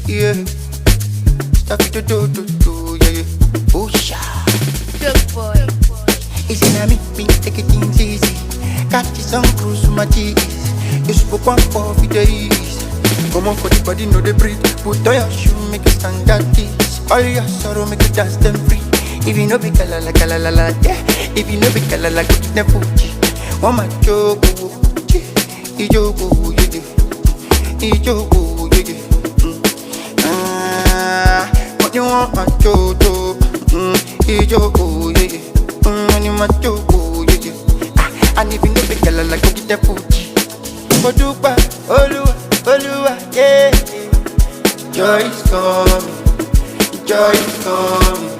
yeah. Stuff it do, yeah, yeah. Oh, yeah. Good boy. Easy na me, take it things easy. Catch some cruise to my cheese. You spoke one for days. Come on for the body, no they breathe. Put on your shoe, make it stand at this. All your sorrow, make it dance them free. If you know be kalala, kalala, yeah. If you know be kalala, go to the Fuji. One my joke, ijogo, yeah. Ijogo, yeah. What you want, my jojo? Ijogo, yeah. When you my jogo, yeah. And if you know be kalala, go to the Fuji. Odupa, Oluwa, yeah. Joy is coming, joy is coming.